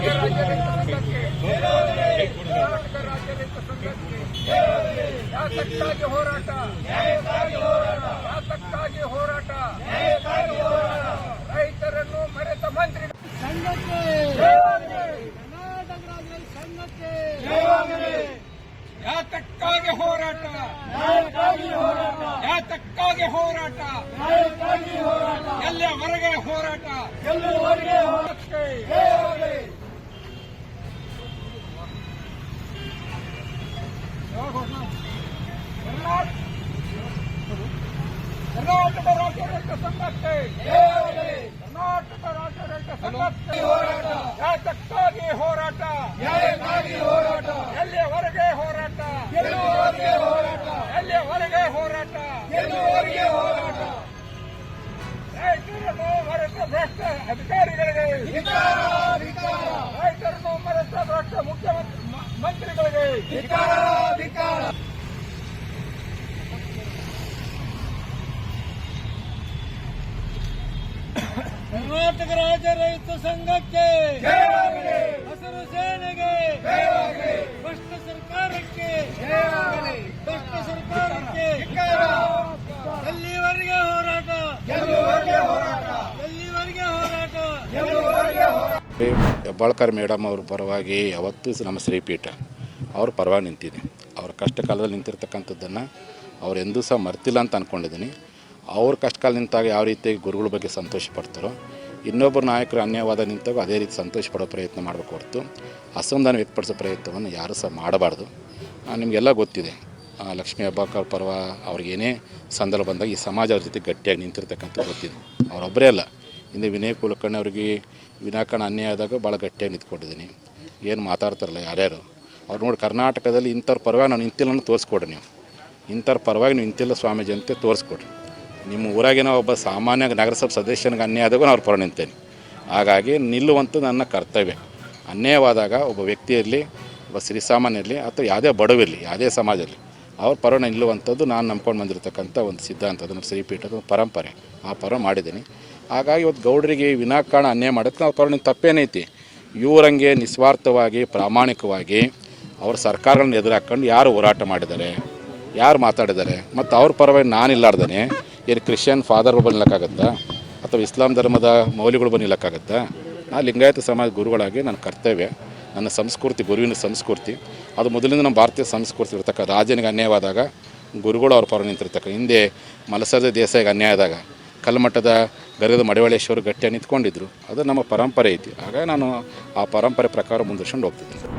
ರಾಜ್ಯ ರೈತ ಸಂಘಕ್ಕೆ, ಕರ್ನಾಟಕ ರಾಜ್ಯ ರೈತ ಸಂಘಕ್ಕೆ ಯಾತಕ್ಕಾಗಿ ಹೋರಾಟ, ಯಾತಕ್ಕಾಗಿ ಹೋರಾಟ, ರೈತರನ್ನು ಮರೆತ ಮಂತ್ರಿ ಸಂಘಕ್ಕೆ, ಕರ್ನಾಟಕ ರಾಜ್ಯ ರೈತ ಸಂಘಕ್ಕೆ ಯಾತಕ್ಕಾಗಿ ಹೋರಾಟ, ಯಾತಕ್ಕಾಗಿ ಹೋರಾಟ, ಎಲ್ಲಿಯವರೆಗೆ ಹೋರಾಟ, ಕರ್ನಾಟಕ ರಾಜ್ಯ ರೈತ ಸಂಘಕ್ಕೆ, ಕರ್ನಾಟಕ ರಾಜ್ಯ ರೈತ ಸಂಘಕ್ಕೆ ಯಾತಕ್ಕಾಗಿ ಹೋರಾಟ, ಎಲ್ಲಿಯವರೆಗೆ ಹೋರಾಟ, ಎಲ್ಲಿಯವರೆಗೆ ಹೋರಾಟ, ರೈತರನ್ನು ಮರೆತ ಭ್ರಷ್ಟ ಅಧಿಕಾರಿಗಳಿಗೆ, ರೈತರನ್ನು ಮರೆತ ಭ್ರಷ್ಟ ಮುಖ್ಯಮಂತ್ರಿಗಳಿಗೆ ಕರ್ನಾಟಕ ರಾಜ್ಯ ರೈತ ಸಂಘಕ್ಕೆ, ಹಸಿರು ಸೇನೆಗೆ, ಭ್ರಷ್ಟ ಸರ್ಕಾರಕ್ಕೆ, ಭ್ರಷ್ಟ ಸರ್ಕಾರಕ್ಕೆ ಎಲ್ಲಿವರೆಗೆ ಹೋರಾಟ, ಎಲ್ಲಿವರೆಗೆ ಹೋರಾಟ. ಹೆಬ್ಬಾಳ್ಕರ್ ಮೇಡಮ್ ಅವ್ರ ಪರವಾಗಿ ಯಾವತ್ತೂ ನಮ್ಮ ಶ್ರೀಪೀಠ ಅವ್ರ ಪರವಾಗಿ ನಿಂತಿದೆ. ಅವ್ರ ಕಷ್ಟ ಕಾಲದಲ್ಲಿ ನಿಂತಿರ್ತಕ್ಕಂಥದ್ದನ್ನು ಅವ್ರು ಎಂದೂ ಸಹ ಮರ್ತಿಲ್ಲ ಅಂತ ಅಂದ್ಕೊಂಡಿದ್ದೀನಿ. ಅವ್ರ ಕಷ್ಟ ಕಾಲ ನಿಂತಾಗ ಯಾವ ರೀತಿ ಗುರುಗಳ ಬಗ್ಗೆ ಸಂತೋಷ ಪಡ್ತಾರೋ, ಇನ್ನೊಬ್ಬರು ನಾಯಕರು ಅನ್ಯವಾದ ನಿಂತಾಗ ಅದೇ ರೀತಿ ಸಂತೋಷ ಪಡೋ ಪ್ರಯತ್ನ ಮಾಡಬೇಕು ಹೊರತು ಅಸಮಾಧಾನ ವ್ಯಕ್ತಪಡಿಸೋ ಪ್ರಯತ್ನವನ್ನು ಯಾರೂ ಸಹ ಮಾಡಬಾರ್ದು. ನಿಮಗೆಲ್ಲ ಗೊತ್ತಿದೆ, ಲಕ್ಷ್ಮೀ ಹೆಬ್ಬಾಳ್ಕರ್ ಪರ್ವ ಅವ್ರಿಗೇನೇ ಸಂದರ್ಭ ಬಂದಾಗ ಈ ಸಮಾಜ ಅವ್ರ ಜೊತೆ ಗಟ್ಟಿಯಾಗಿ ನಿಂತಿರ್ತಕ್ಕಂಥ ಗೊತ್ತಿದೆ. ಅವರೊಬ್ಬರೇ ಅಲ್ಲ, ಹಿಂದೆ ವಿನಯ್ ಕುಲಕರ್ಣಿ ಅವ್ರಿಗೆ ವಿನಾಕಾರಣ ಅನ್ಯಾಯ ಆದಾಗ ಭಾಳ ಗಟ್ಟಿಯಾಗಿ ನಿಂತ್ಕೊಂಡಿದ್ದೀನಿ. ಏನು ಮಾತಾಡ್ತಾರಲ್ಲ ಯಾರ್ಯಾರು ಅವ್ರು ನೋಡಿ, ಕರ್ನಾಟಕದಲ್ಲಿ ಇಂಥವ್ರ ಪರವಾಗಿ ನಾವು ನಿಂತಿಲ್ಲ ತೋರಿಸ್ಕೊಡ್ರಿ. ನೀವು ಇಂಥವ್ರ ಪರವಾಗಿ ನೀವು ನಿಂತಿಲ್ಲ ಸ್ವಾಮೀಜಿ ಅಂತ ತೋರಿಸ್ಕೊಡ್ರಿ. ನಿಮ್ಮ ಊರಾಗಿನ ಒಬ್ಬ ಸಾಮಾನ್ಯ ನಗರಸಭೆ ಸದಸ್ಯನಿಗೆ ಅನ್ಯಾಯ ಆದಾಗ ನಾನು ಅವ್ರ ಪರ ನಿಂತೇನೆ. ಹಾಗಾಗಿ ನಿಲ್ಲುವಂಥ ನನ್ನ ಕರ್ತವ್ಯ. ಅನ್ಯಾಯವಾದಾಗ ಒಬ್ಬ ವ್ಯಕ್ತಿ ಇರಲಿ, ಒಬ್ಬ ಶ್ರೀಸಾಮಾನ್ಯ ಇರಲಿ, ಅಥವಾ ಯಾವುದೇ ಬಡವಿರಲಿ, ಯಾವುದೇ ಸಮಾಜ ಇರಲಿ, ಅವ್ರ ಪರ ನಿಲ್ಲುವಂಥದ್ದು ನಾನು ನಂಬ್ಕೊಂಡು ಬಂದಿರತಕ್ಕಂಥ ಒಂದು ಸಿದ್ಧಾಂತ, ಅದನ್ನು ಶ್ರೀಪೀಠದ ಒಂದು ಪರಂಪರೆ. ಆ ಪರ ಮಾಡಿದ್ದೀನಿ. ಹಾಗಾಗಿ ಇವತ್ತು ಗೌಡರಿಗೆ ವಿನಾಕಾರಣ ಅನ್ಯಾಯ ಮಾಡೋಕ್ಕೆ ನಾವು ಪರ ನಿನ್ನ ತಪ್ಪೇನೈತಿ. ಇವರಂಗೆ ನಿಸ್ವಾರ್ಥವಾಗಿ ಪ್ರಾಮಾಣಿಕವಾಗಿ ಅವ್ರ ಸರ್ಕಾರಗಳನ್ನ ಎದುರು ಹಾಕ್ಕೊಂಡು ಯಾರು ಹೋರಾಟ ಮಾಡಿದ್ದಾರೆ, ಯಾರು ಮಾತಾಡಿದ್ದಾರೆ, ಮತ್ತು ಅವ್ರ ಪರವಾಗಿ ನಾನಿಲ್ಲಾರ್ದೇ ಏನು ಕ್ರಿಶ್ಚಿಯನ್ ಫಾದರ್ಗಳು ಬಂದು ನಿಲ್ಲಕ್ಕಾಗತ್ತಾ, ಅಥವಾ ಇಸ್ಲಾಂ ಧರ್ಮದ ಮೌಲ್ಯಗಳು ಬಂದು ನಿಲ್ಲಕ್ಕಾಗತ್ತಾ? ನಾನು ಲಿಂಗಾಯತ ಸಮಾಜ ಗುರುಗಳಾಗಿ ನನ್ನ ಕರ್ತವ್ಯ, ನನ್ನ ಸಂಸ್ಕೃತಿ, ಗುರುವಿನ ಸಂಸ್ಕೃತಿ, ಅದು ಮೊದಲಿಂದ ನಮ್ಮ ಭಾರತೀಯ ಸಂಸ್ಕೃತಿ ಇರ್ತಕ್ಕ. ರಾಜನಿಗೆ ಅನ್ಯಾಯವಾದಾಗ ಗುರುಗಳು ಅವ್ರ ಪರ ನಿಂತಿರ್ತಕ್ಕ. ಹಿಂದೆ ಮಲಸರ್ಜ ದೇಸಾಯಿಗೆ ಅನ್ಯಾಯ ಆದಾಗ ಕಲ್ಮಠದ ಗರ್ಗದ ಮಡಿವಾಳೇಶ್ವರು ಗಟ್ಟಿಯಾಗಿ ನಿಂತ್ಕೊಂಡಿದ್ರು. ಅದು ನಮ್ಮ ಪರಂಪರೆ ಐತಿ. ಹಾಗಾಗಿ ನಾನು ಆ ಪರಂಪರೆ ಪ್ರಕಾರ ಮುಂದುವರ್ಸ್ಕೊಂಡು ಹೋಗ್ತಿದ್ದೀನಿ.